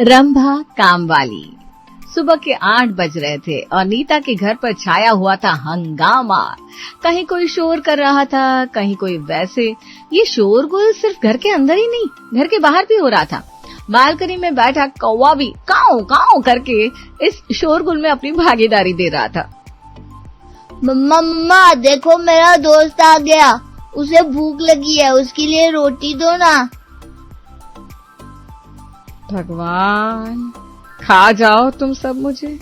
रंभा कामवाली। सुबह के 8 बज रहे थे और नीता के घर पर छाया हुआ था हंगामा। कहीं कोई शोर कर रहा था, कहीं कोई वैसे। ये शोरगुल सिर्फ घर के अंदर ही नहीं, घर के बाहर भी हो रहा था। बालकनी में बैठा कौवा भी काऊ काऊ करके इस शोरगुल में अपनी भागीदारी दे रहा था। मम्मा देखो, मेरा दोस्त आ गया, उसे भूख लगी है, उसके लिए रोटी दो ना। भगवान, खा जाओ तुम सब मुझे।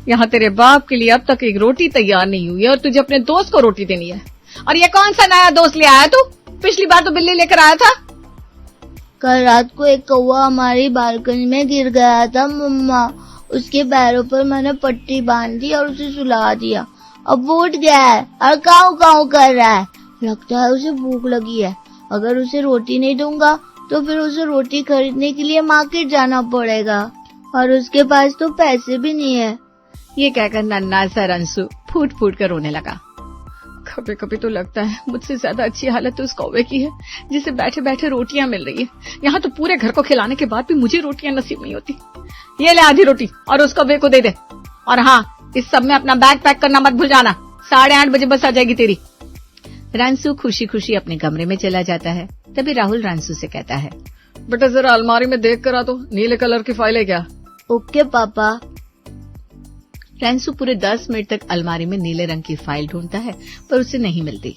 यहाँ तेरे बाप के लिए अब तक एक रोटी तैयार नहीं हुई है और तुझे अपने दोस्त को रोटी देनी है। और ये कौन सा नया दोस्त ले आया तू? पिछली बार तो बिल्ली लेकर आया था। कल रात को एक कौवा हमारी बालकनी में गिर गया था मम्मा। उसके पैरों पर मैंने पट्टी बांध दी और उसे सुला दिया। अब वो उठ गया है और काऊ काऊ कर रहा है। लगता है उसे भूख लगी है। अगर उसे रोटी नहीं दूंगा तो फिर उसे रोटी खरीदने के लिए मार्केट जाना पड़ेगा और उसके पास तो पैसे भी नहीं है। ये कहकर नन्हा सा रंसू फूट फूट कर रोने लगा। कभी कभी तो लगता है मुझसे ज्यादा अच्छी हालत तो उस कौवे की है जिसे बैठे बैठे रोटियां मिल रही है। यहाँ तो पूरे घर को खिलाने के बाद भी मुझे रोटियां नसीब नहीं होती। ये ले आधी रोटी और उस कौवे को दे दे। और हाँ, इस सब में अपना बैग पैक करना मत भूल जाना। 8:30 बजे बस आ जाएगी तेरी। रंसू खुशी खुशी अपने कमरे में चला जाता है। तभी राहुल रंसू से कहता है, बेटा जरा अलमारी में देख कर आ तो, नीले कलर की फाइल है क्या? ओके पापा। रंसू पूरे 10 मिनट तक अलमारी में नीले रंग की फाइल ढूंढता है पर उसे नहीं मिलती।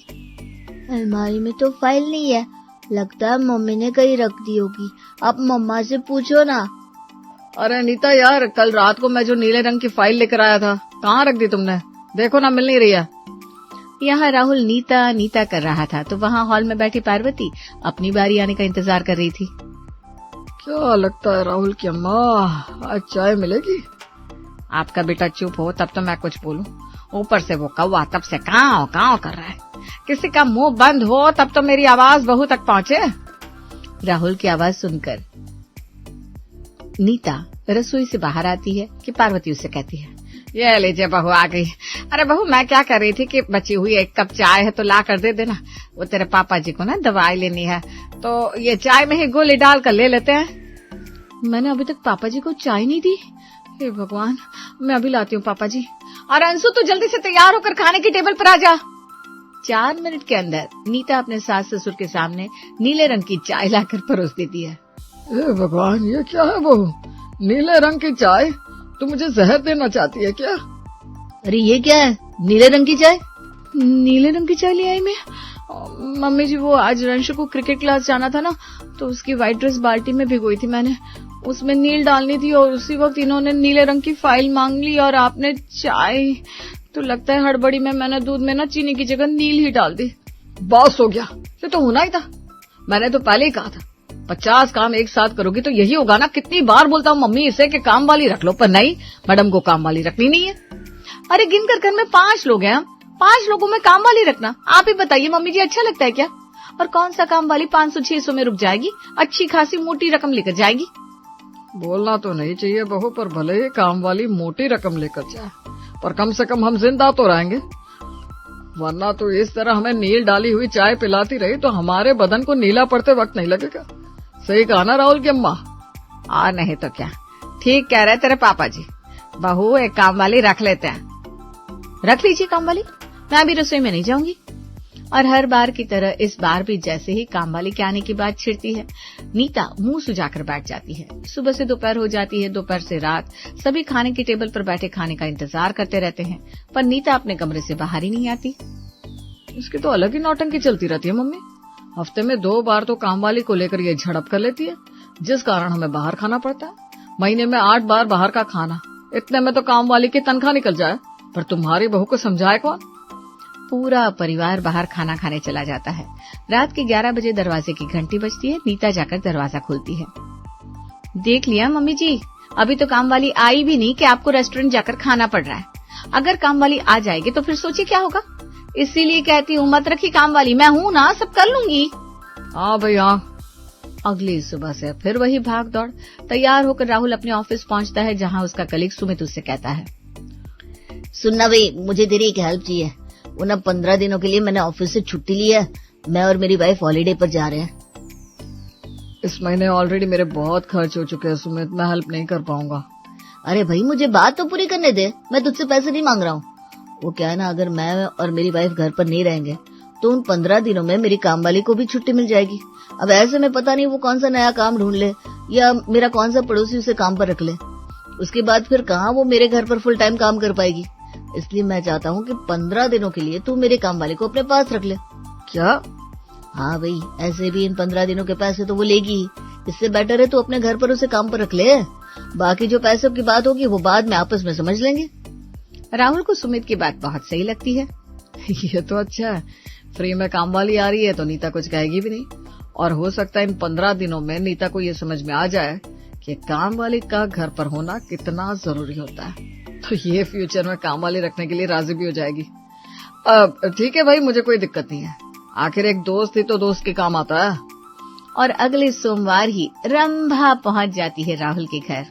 अलमारी में तो फाइल नहीं है, लगता है मम्मी ने कहीं रख दी होगी। आप मम्मा से पूछो ना। अरे नीता यार, कल रात को मैं जो नीले रंग की फाइल लेकर आया था, कहाँ रख दी तुमने? देखो ना, मिल नहीं रही है। यहाँ राहुल नीता नीता कर रहा था तो वहाँ हॉल में बैठी पार्वती अपनी बारी आने का इंतजार कर रही थी। क्या लगता है राहुल की अम्मा, आज चाय मिलेगी? आपका बेटा चुप हो तब तो मैं कुछ बोलूं। ऊपर से वो कौवा तब से काव काव कर रहा है। किसी का मुंह बंद हो तब तो मेरी आवाज बहू तक पहुंचे। राहुल की आवाज सुनकर नीता रसोई से बाहर आती है कि पार्वती उससे कहती है, ये लीजिए बहू आ गई। अरे बहू, मैं क्या कर रही थी कि बची हुई 1 कप चाय है तो ला कर दे देना। वो तेरे पापा जी को ना दवाई लेनी है तो ये चाय में ही गोली डाल कर ले लेते हैं। मैंने अभी तक पापा जी को चाय नहीं दी। हे भगवान, मैं अभी लाती हूँ पापा जी। और अंशु, तू जल्दी से तैयार होकर खाने की टेबल पर आ जा। 4 मिनट के अंदर नीता अपने सास ससुर के सामने नीले रंग की चाय लाकर परोस देती है। हे भगवान, ये क्या है बहू? नीले रंग की चाय? तू मुझे जहर देना चाहती है क्या? अरे ये क्या है, नीले रंग की चाय? नीले रंग की चाय ले आई मैं। मम्मी जी, वो आज रंशु को क्रिकेट क्लास जाना था ना, तो उसकी व्हाइट ड्रेस बाल्टी में भिगोई थी मैंने। उसमें नील डालनी थी और उसी वक्त इन्होंने नीले रंग की फाइल मांग ली और आपने चाय। तो लगता है हड़बड़ी में मैंने दूध में ना चीनी की जगह नील ही डाल दी। बस हो गया, ये तो होना ही था। मैंने तो पहले ही कहा था 50 काम एक साथ करोगी तो यही होगा ना। कितनी बार बोलता हूँ मम्मी इसे कि काम वाली रख लो, पर नहीं, मैडम को काम वाली रखनी नहीं है। अरे गिनकर घर में 5 लोग हैं, 5 लोगों में काम वाली रखना, आप ही बताइए मम्मी जी, अच्छा लगता है क्या? और कौन सा काम वाली 500-600 में रुक जाएगी, अच्छी खासी मोटी रकम लेकर जाएगी। बोलना तो नहीं चाहिए बहू, पर भले ही काम वाली मोटी रकम लेकर जाए, पर कम से कम हम जिंदा तो रहेंगे। वरना तो इस तरह हमें नील डाली हुई चाय पिलाती रही तो हमारे बदन को नीला पड़ते वक्त नहीं लगेगा। सही कहा ना राहुल की अम्मा? और नहीं तो क्या, ठीक कह रहे तेरे पापा जी। बहू, एक काम वाली रख लेते हैं। रख लीजिए काम वाली, मैं अभी रसोई में नहीं जाऊंगी। और हर बार की तरह इस बार भी जैसे ही काम वाली के आने की बात छिड़ती है, नीता मुंह सुजाकर बैठ जाती है। सुबह से दोपहर हो जाती है, दोपहर से रात। सभी खाने की टेबल पर बैठे खाने का इंतजार करते रहते हैं, पर नीता अपने कमरे से बाहर ही नहीं आती। इसकी तो अलग ही नौटंकी चलती रहती है मम्मी। हफ्ते में 2 बार तो काम वाली को लेकर ये झड़प कर लेती है, जिस कारण हमें बाहर खाना पड़ता है। महीने में 8 बार बाहर का खाना, इतने में तो काम वाली की तनख्वाह निकल जाए, पर तुम्हारी बहू को समझाए कौन? पूरा परिवार बाहर खाना खाने चला जाता है। रात के 11 बजे दरवाजे की घंटी बजती है। नीता जाकर दरवाजा खोलती है। देख लिया मम्मी जी, अभी तो काम वाली आई भी नहीं कि आपको रेस्टोरेंट जाकर खाना पड़ रहा है। अगर काम वाली आ जाएगी तो फिर सोचिए क्या होगा। इसीलिए कहती हूँ मत रखी काम वाली, मैं हूँ ना, सब कर लूंगी। हाँ भाई हाँ। अगली सुबह से फिर वही भाग दौड़। तैयार होकर राहुल अपने ऑफिस पहुंचता है, जहाँ उसका कलीग सुमित उससे कहता है, सुनना भाई, मुझे तेरी एक हेल्प चाहिए। वो ना 15 दिनों के लिए मैंने ऑफिस से छुट्टी ली है। मैं और मेरी वाइफ हॉलीडे पर जा रहे हैं। इस महीने ऑलरेडी मेरे बहुत खर्च हो चुके हैं सुमित, मैं हेल्प नहीं कर पाऊंगा। अरे भाई मुझे बात तो पूरी करने दे, मैं तुझसे पैसे नहीं मांग रहा हूँ। वो क्या है ना, अगर मैं और मेरी वाइफ घर पर नहीं रहेंगे तो उन 15 दिनों में मेरी काम वाली को भी छुट्टी मिल जाएगी। अब ऐसे में पता नहीं वो कौन सा नया काम ढूंढ ले या मेरा कौन सा पड़ोसी उसे काम पर रख ले। उसके बाद फिर कहाँ वो मेरे घर पर फुल टाइम काम कर पाएगी। इसलिए मैं चाहता हूँ कि 15 दिनों के लिए तू मेरे काम वाले को अपने पास रख ले। क्या? हाँ भाई, ऐसे भी इन 15 दिनों के पैसे तो वो लेगी ही। इससे बेटर है तू अपने घर पर उसे काम पर रख ले। बाकी जो पैसों की बात होगी वो बाद में आपस में समझ लेंगे। राहुल को सुमित की बात बहुत सही लगती है। ये तो अच्छा है, फ्री में काम वाली आ रही है तो नीता कुछ कहेगी भी नहीं। और हो सकता है इन 15 दिनों में नीता को ये समझ में आ जाए कि काम वाली का घर पर होना कितना जरूरी होता है, तो ये फ्यूचर में काम वाली रखने के लिए राजी भी हो जाएगी। ठीक है भाई, मुझे कोई दिक्कत नहीं है, आखिर एक दोस्त ही तो दोस्त के काम आता है। और अगले सोमवार ही रंभा पहुंच जाती है राहुल के घर।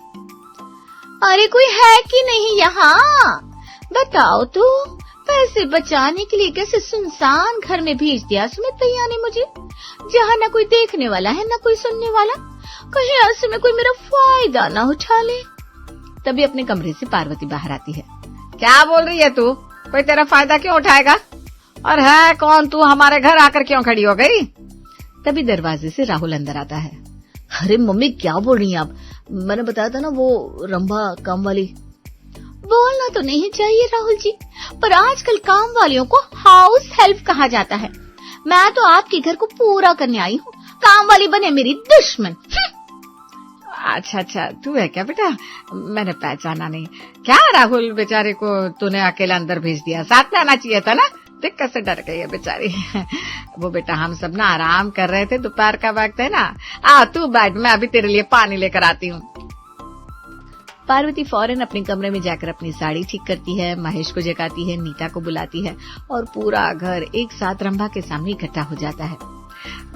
अरे कोई है कि नहीं यहाँ? बताओ तो, पैसे बचाने के लिए कैसे सुनसान घर में भेज दिया सुमित भैया ने मुझे, जहाँ न कोई देखने वाला है न कोई सुनने वाला। कहीं ऐसे में कोई मेरा फायदा न उठा ले। तभी अपने कमरे से पार्वती बाहर आती है। क्या बोल रही है तू? कोई तेरा फायदा क्यों उठाएगा? और है कौन तू? हमारे घर आकर क्यों खड़ी हो गई? तभी दरवाजे से राहुल अंदर आता है। अरे मम्मी क्या बोल रही हैं आप? मैंने बताया था ना वो रंभा काम वाली। बोलना तो नहीं चाहिए राहुल जी, पर आजकल काम वालियों को हाउस हेल्प कहा जाता है। मैं तो आपके घर को पूरा करने आई हूँ, काम वाली बने मेरी दुश्मन। अच्छा, तू है क्या बेटा? मैंने पहचाना नहीं। क्या राहुल बेचारे को तूने अकेला अंदर भेज दिया? साथ में आना चाहिए था ना। देख कैसे डर गई है बेचारी। वो बेटा हम सब ना आराम कर रहे थे, दोपहर का वक्त है ना। तू बैठ, मैं अभी तेरे लिए पानी लेकर आती हूँ। पार्वती फौरन अपने कमरे में जाकर अपनी साड़ी ठीक करती है, महेश को जगाती है, नीता को बुलाती है और पूरा घर एक साथ रंभा के सामने इकट्ठा हो जाता है।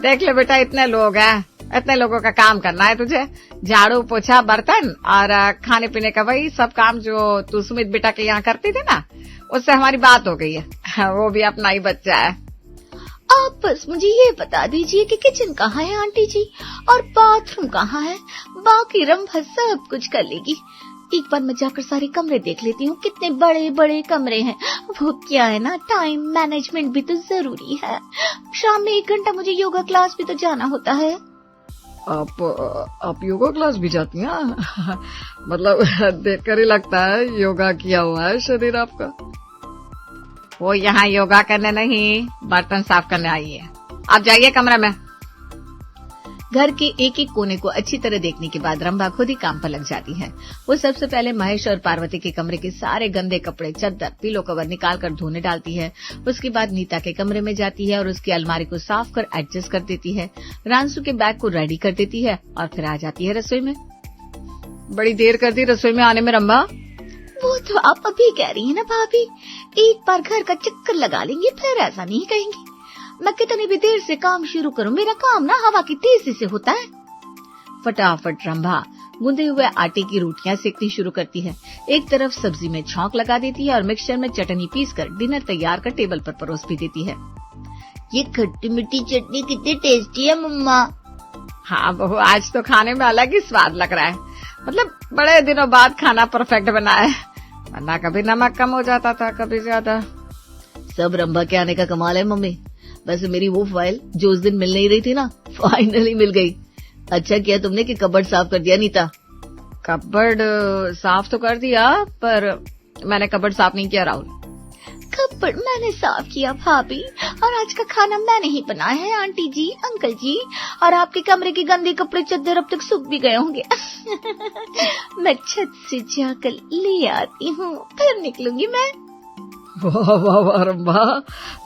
देख ले बेटा, इतने लोग हैं, इतने लोगों का काम करना है तुझे। झाड़ू पोछा बर्तन और खाने पीने का वही सब काम जो तू सुमित बेटा के यहाँ करती थी ना, उससे हमारी बात हो गई है। वो भी अपना ही बच्चा है। आप बस मुझे ये बता दीजिए कि किचन कहाँ है आंटी जी और बाथरूम कहाँ है, बाकी रंभा सब कुछ कर लेगी। एक बार मैं जाकर सारे कमरे देख लेती हूँ, कितने बड़े बड़े कमरे हैं। वो क्या है ना, टाइम मैनेजमेंट भी तो जरूरी है। शाम में 1 घंटा मुझे योगा क्लास भी तो जाना होता है। आप योगा क्लास भी जाती हैं? मतलब देखकर ही लगता है योगा किया हुआ है शरीर आपका। वो यहाँ योगा करने नहीं, बर्तन साफ करने आई है। आप जाइए कमरे में। घर के एक एक कोने को अच्छी तरह देखने के बाद रंभा खुद ही काम पर लग जाती है। वो सबसे पहले महेश और पार्वती के कमरे के सारे गंदे कपड़े, चद्दर, पिलो कवर निकाल कर धोने डालती है। उसके बाद नीता के कमरे में जाती है और उसकी अलमारी को साफ कर एडजस्ट कर देती है। रांसू के बैग को रेडी कर देती है और फिर आ जाती है रसोई में। बड़ी देर कर दी रसोई में आने में रंभा। वो तो आप अभी कह रही है ना भाभी, एक बार घर का चक्कर लगा लेंगे फिर ऐसा नहीं कहेंगी। मैं कितनी भी देर से काम शुरू करूं, मेरा काम ना हवा की तेजी से होता है। फटाफट रंभा गूंदे हुए आटे की रोटियां सेकनी शुरू करती है। एक तरफ सब्जी में छौंक लगा देती है और मिक्सचर में चटनी पीसकर डिनर तैयार कर टेबल पर परोस भी देती है। ये खट्टी मीठी चटनी कितनी टेस्टी है मम्मा। हाँ बहू, आज तो खाने में अलग ही स्वाद लग रहा है। मतलब बड़े दिनों बाद खाना परफेक्ट बना है, वरना कभी नमक कम हो जाता था, कभी ज्यादा। सब रंभा के आने का कमाल है मम्मी। वैसे मेरी वो फाइल जो उस दिन मिल नहीं रही थी ना, फाइनली मिल गई। अच्छा किया तुमने कि कबर्ड साफ कर दिया नीता। कबर्ड साफ तो कर दिया, पर मैंने कबर्ड साफ नहीं किया राहुल। कबर्ड मैंने साफ किया भाभी, और आज का खाना मैंने ही बनाया है आंटी जी, अंकल जी। और आपके कमरे के गंदे कपड़े चद्दर अब तक सूख भी गए होंगे। मैं छत से जाकर ले आती हूँ, फिर निकलूंगी मैं। वाह वाह वाह रंभा,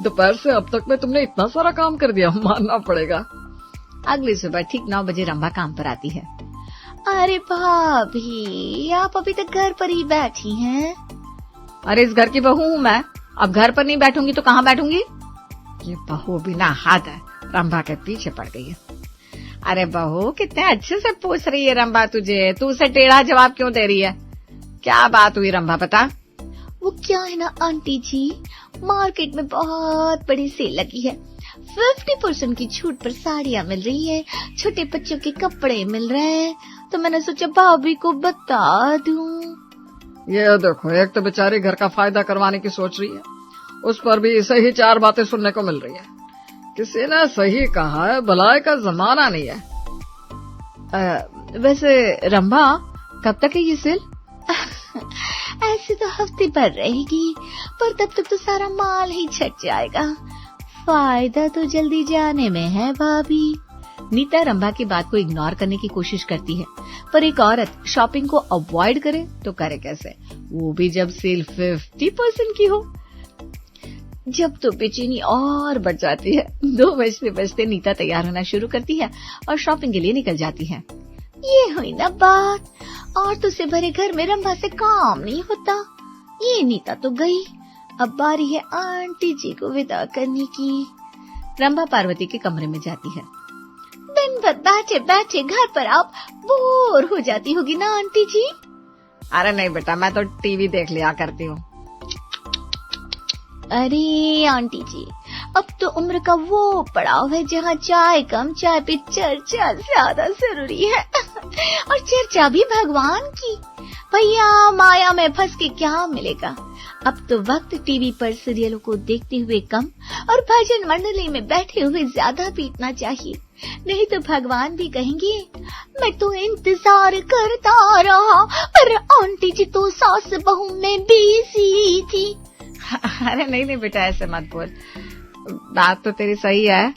दोपहर से अब तक में तुमने इतना सारा काम कर दिया, मानना पड़ेगा। अगली सुबह ठीक 9 बजे रंभा काम पर आती है। अरे भाभी, आप अभी तक घर पर ही बैठी हैं? अरे इस घर की बहू हूँ मैं, अब घर पर नहीं बैठूंगी तो कहाँ बैठूंगी? ये बहू बिना हाथ है, रंभा के पीछे पड़ गई है। अरे बहू, कितने अच्छे से पूछ रही है रंभा तुझे, तू उसे टेढ़ा जवाब क्यों दे रही है? क्या बात हुई रंभा, बता। वो क्या है ना आंटी जी, मार्केट में बहुत बड़ी सेल लगी है, 50% की छूट पर साड़ियाँ मिल रही है, छोटे बच्चों के कपड़े मिल रहे हैं, तो मैंने सोचा भाभी को बता दूं। ये देखो, एक तो बेचारी घर का फायदा करवाने की सोच रही है, उस पर भी सही 4 बातें सुनने को मिल रही है। किसी ने सही कहा है, भलाई का जमाना नहीं है। वैसे रंभा, कब तक है ये सेल? ऐसे तो हफ्ते भर रहेगी, पर तब तक तो सारा माल ही छट जाएगा। फायदा तो जल्दी जाने में है भाभी। नीता रंभा की बात को इग्नोर करने की कोशिश करती है, पर एक औरत शॉपिंग को अवॉइड करे तो करे कैसे, वो भी जब सेल 50% की हो। जब तो बेचैनी और बढ़ जाती है। 2 बजते बजते नीता तैयार होना शुरू करती है और शॉपिंग के लिए निकल जाती है। ये हुई ना बात, औरतों से भरे घर में रंभा से काम नहीं होता। ये नीता तो गई, अब बारी है आंटी जी को विदा करने की। रंभा पार्वती के कमरे में जाती है। दिन भर बैठे बैठे घर पर आप बोर हो जाती होगी ना आंटी जी? अरे नहीं बेटा, मैं तो टीवी देख लिया करती हूँ। अरे आंटी जी, अब तो उम्र का वो पड़ाव है जहाँ चाय कम, चाय पे चर्चा ज्यादा जरूरी है। और चर्चा भी भगवान की। भैया माया में फंस के क्या मिलेगा? अब तो वक्त टीवी पर सीरियलों को देखते हुए कम और भजन मंडली में बैठे हुए ज्यादा बीतना चाहिए, नहीं तो भगवान भी कहेंगे मैं तो इंतजार करता रहा, पर आंटी जी तो सास बहू में बिजी थी। अरे नहीं बेटा, ऐसे मत बोल। बात तो तेरी सही है।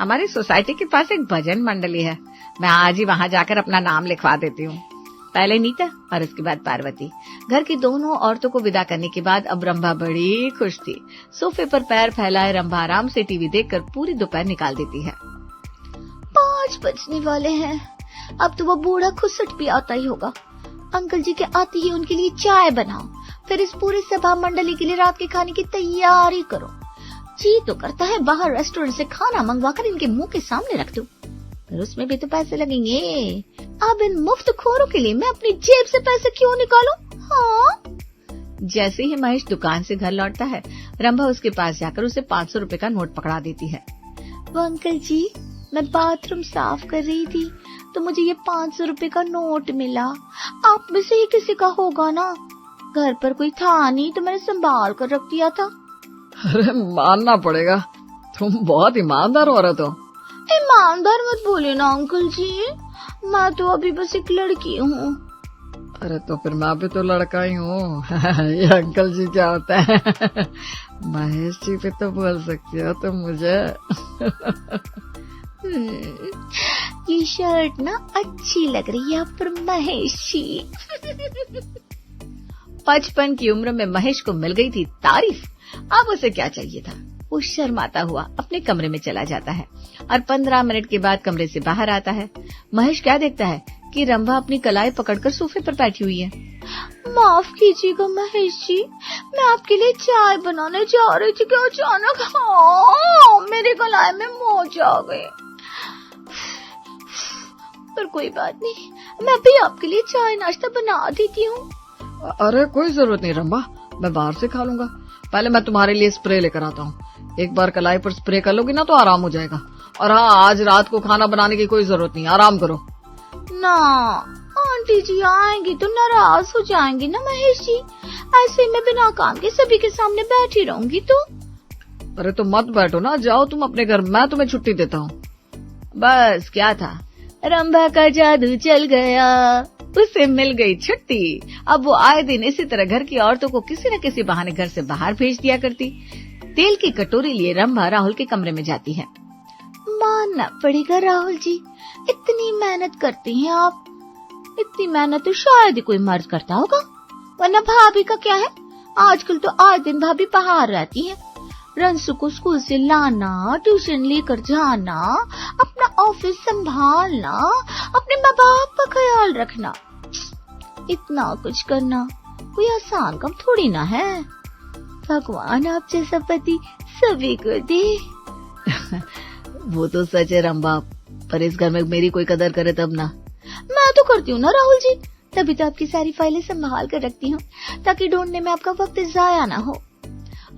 हमारी सोसाइटी के पास एक भजन मंडली है, मैं आज ही वहाँ जाकर अपना नाम लिखवा देती हूँ। पहले नीता और उसके बाद पार्वती। घर की दोनों औरतों को विदा करने के बाद अब रंभा बड़ी खुश थी। सोफे पर पैर फैलाए रंभा आराम से टीवी देखकर पूरी दोपहर निकाल देती है। 5 बजने वाले हैं, अब तो वो बूढ़ा खुसट भी आता ही होगा। अंकल जी के आते ही उनके लिए चाय बनाओ, फिर इस पूरे सभा मंडली के लिए रात के खाने की तैयारी करो। जी तो करता है बाहर रेस्टोरेंट से खाना मंगवाकर इनके मुंह के सामने रख दूं, पर उसमें भी तो पैसे लगेंगे। अब इन मुफ्त खोरों के लिए मैं अपनी जेब से पैसे क्यों निकालूं? हाँ। जैसे ही महेश दुकान से घर लौटता है, रंभा उसके पास जाकर उसे 500 रुपए का नोट पकड़ा देती है। वो अंकल जी, मैं बाथरूम साफ कर रही थी तो मुझे ये 500 रुपए का नोट मिला। आप में से ही किसी का होगा ना? घर पर कोई था नहीं तो मैंने संभाल कर रख दिया था। अरे मानना पड़ेगा, तुम बहुत ईमानदार औरत हो। ईमानदार मत बोले ना अंकल जी, मैं तो अभी बस एक लड़की हूँ। अरे तो फिर मैं भी तो लड़का ही हूँ। ये अंकल जी क्या होता है? महेश जी भी तो बोल सकती हो तुम मुझे। ये शर्ट ना अच्छी लग रही है पर महेश जी। 55 की उम्र में महेश को मिल गई थी तारीफ, अब उसे क्या चाहिए था? वो शर्माता हुआ अपने कमरे में चला जाता है और 15 मिनट के बाद कमरे से बाहर आता है। महेश क्या देखता है कि रंभा अपनी कलाई पकड़कर सोफे पर बैठी हुई है। माफ कीजिएगा महेश जी, मैं आपके लिए चाय बनाने जा रही थी कि अचानक मेरे कलाई में मोच आ गई। पर कोई बात नहीं, मैं भी आपके लिए चाय नाश्ता बना देती हूँ। अरे कोई जरूरत नहीं रंभा, मैं बाहर से खा लूंगा। पहले मैं तुम्हारे लिए स्प्रे लेकर आता हूँ। एक बार कलाई पर स्प्रे कर लोगी ना तो आराम हो जाएगा। और हाँ, आज रात को खाना बनाने की कोई जरूरत नहीं, आराम करो ना। आंटी जी आएंगी तो नाराज हो जाएंगी ना महेश जी, ऐसे में बिना काम के सभी के सामने बैठी रहूंगी तो। अरे तो मत बैठो ना, जाओ तुम अपने घर, मैं तुम्हें छुट्टी देता हूँ। बस क्या था, रंभा का जादू चल गया, उसे मिल गई छुट्टी। अब वो आए दिन इसी तरह घर की औरतों को किसी न किसी बहाने घर से बाहर भेज दिया करती। तेल की कटोरी लिए रंभा राहुल के कमरे में जाती है। मानना पड़ेगा राहुल जी, इतनी मेहनत करती हैं आप। इतनी मेहनत तो शायद ही कोई मर्द करता होगा, वरना भाभी का क्या है, आजकल तो आए दिन भाभी बाहर रहती हैं। रंसू को स्कूल से लाना, ट्यूशन लेकर जाना, अपना ऑफिस संभालना, अपने माँ बाप का ख्याल रखना, इतना कुछ करना कोई आसान काम थोड़ी ना है। भगवान आप जैसा पति सभी को दे। वो तो सच है रंभा, पर इस घर में मेरी कोई कदर करे तब ना। मैं तो करती हूँ ना राहुल जी, तभी तो आपकी सारी फाइलें संभाल कर रखती हूँ ताकि ढूंढने में आपका वक्त जाया ना हो।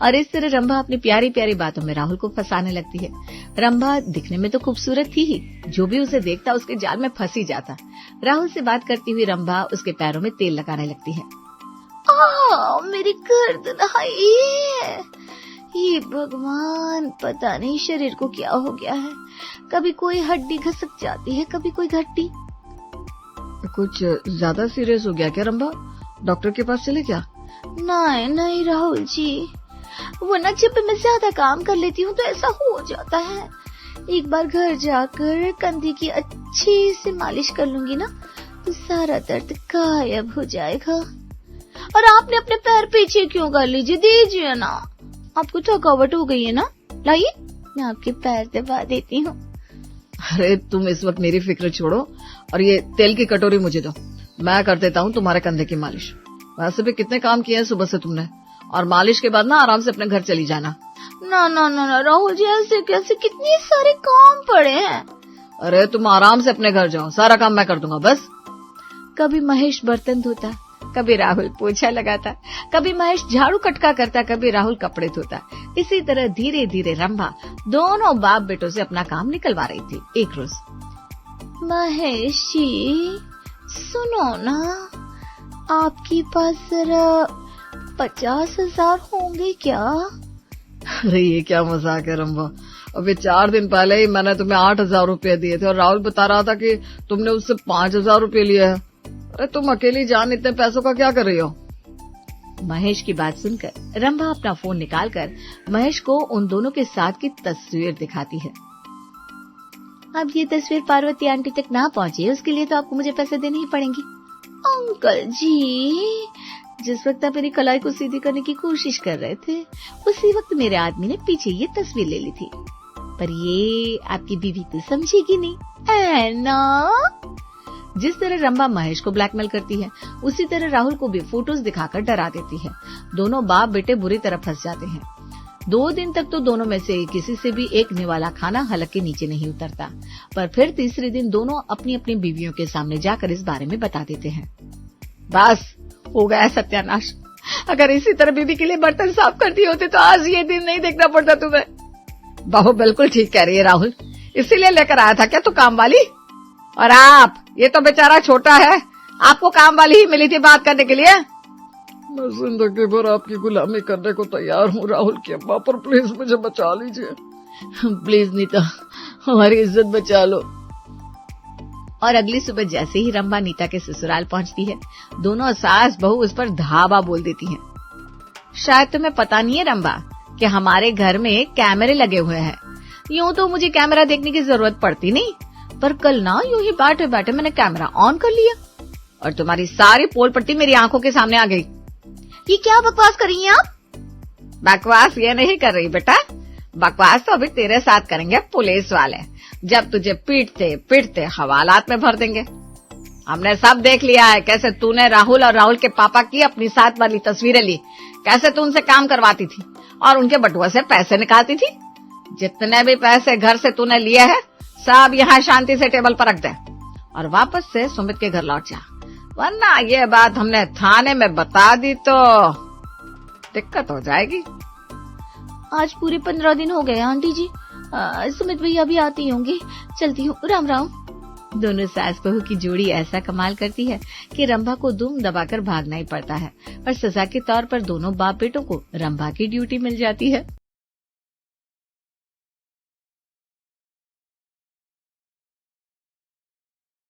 और इस तरह रंभा अपनी प्यारी प्यारी बातों में राहुल को फंसाने लगती है। रंभा दिखने में तो खूबसूरत थी ही, जो भी उसे देखता उसके जाल में फंस ही जाता। राहुल से बात करती हुई रंभा उसके पैरों में तेल लगाने लगती है। मेरी गर्दन, ये भगवान, पता नहीं शरीर को क्या हो गया है। कभी कोई हड्डी घसक जाती है, कभी कोई घट्टी। कुछ ज्यादा सीरियस हो गया क्या रंभा? डॉक्टर के पास चले क्या? नहीं राहुल जी, वो ना जब मैं ज्यादा काम कर लेती हूँ तो ऐसा हो जाता है। एक बार घर जाकर कंधे की अच्छी से मालिश कर लूंगी ना तो सारा दर्द गायब हो जाएगा। और आपने अपने पैर पीछे क्यों कर लीजिए, दीजिए ना, आपको थकावट हो गई है ना, लाइए मैं आपके पैर दबा देती हूँ। अरे तुम इस वक्त मेरी फिक्र छोड़ो और ये तेल की कटोरी मुझे दो, मैं कर देता हूँ तुम्हारे कंधे की मालिश। वैसे भी कितने काम किए हैं सुबह से तुमने, और मालिश के बाद ना आराम से अपने घर चली जाना। ना राहुल जी, ऐसे कैसे, कितने सारे काम पड़े हैं। अरे तुम आराम से अपने घर जाओ, सारा काम मैं कर दूंगा बस। कभी महेश बर्तन धोता, कभी राहुल पोछा लगाता, कभी महेश झाड़ू कटका करता, कभी राहुल कपड़े धोता। इसी तरह धीरे धीरे रंभा दोनों बाप बेटों से अपना काम निकलवा रही थी। एक रोज, महेश जी सुनो ना, आपके पास जरा 50,000 होंगे क्या? अरे ये क्या मजाक है रंभा, अभी 4 दिन पहले ही मैंने तुम्हें 8,000 रुपए दिए थे और राहुल बता रहा था कि तुमने उससे 5,000 रुपए लिए हैं। अरे तुम अकेली जान इतने पैसों का क्या कर रही हो? महेश की बात सुनकर रंभा अपना फोन निकालकर महेश को उन दोनों के साथ की तस्वीर दिखाती है। अब ये तस्वीर पार्वती आंटी तक ना पहुंचे, उसके लिए तो आपको मुझे पैसे देने ही पड़ेंगे। अंकल जी, जिस वक्त आप मेरी कलाई को सीधी करने की कोशिश कर रहे थे, उसी वक्त मेरे आदमी ने पीछे ये तस्वीर ले ली थी, पर ये आपकी बीवी तो समझेगी नहीं, है ना? जिस तरह रंभा महेश को ब्लैकमेल करती है, उसी तरह राहुल को भी फोटोज दिखाकर डरा देती है। दोनों बाप बेटे बुरी तरह फंस जाते हैं। 2 दिन तक तो दोनों में से किसी से भी एक निवाला खाना हलक के नीचे नहीं उतरता, पर फिर तीसरे दिन दोनों अपनी अपनी बीवियों के सामने जाकर इस बारे में बता देते हैं। बस हो गया सत्यानाश, अगर इसी तरह बीवी के लिए बर्तन साफ करती होते तो आज ये दिन नहीं देखना पड़ता तुम्हें। बहू बिल्कुल ठीक कह रही है राहुल, इसीलिए लेकर आया था क्या तू काम वाली? और आप, ये तो बेचारा छोटा है, आपको काम वाली ही मिली थी बात करने के लिए। मैं जिंदगी भर आपकी गुलामी करने को तैयार हूँ राहुल की अम्मा, पर प्लीज मुझे बचा लीजिए। प्लीज नीता, हमारी इज्जत बचा लो। और अगली सुबह जैसे ही रंभा नीता के ससुराल पहुंचती है, दोनों सास बहू उस पर धावा बोल देती हैं। शायद तुम्हें पता नहीं है रंभा कि हमारे घर में कैमरे लगे हुए हैं। यूं तो मुझे कैमरा देखने की जरूरत पड़ती नहीं, पर कल ना यूं ही बैठे बैठे मैंने कैमरा ऑन कर लिया और तुम्हारी सारी पोल पट्टी मेरी आंखों के सामने आ गई। ये क्या बकवास कर रही हैं आप? बकवास ये नहीं कर रही बेटा, बकवास तो अभी तेरे साथ करेंगे पुलिस वाले, जब तुझे पीटते पीटते हवालात में भर देंगे। हमने सब देख लिया है कैसे तूने राहुल और राहुल के पापा की अपनी साथ वाली तस्वीरें ली, कैसे तू उनसे काम करवाती थी और उनके बटुआ से पैसे निकालती थी। जितने भी पैसे घर से तूने लिए हैं सब यहाँ शांति से टेबल पर रख दे और वापस से सुमित के घर लौट जा, वरना ये बात हमने थाने में बता दी तो दिक्कत हो जाएगी। आज पूरे 15 दिन हो गए आंटी जी, सुमित भैया भी आती होंगे, चलती हूँ, राम राम। दोनों सास बहू की जोड़ी ऐसा कमाल करती है कि रंभा को दुम दबाकर भागना ही पड़ता है, और सजा के तौर पर दोनों बाप बेटों को रंभा की ड्यूटी मिल जाती है।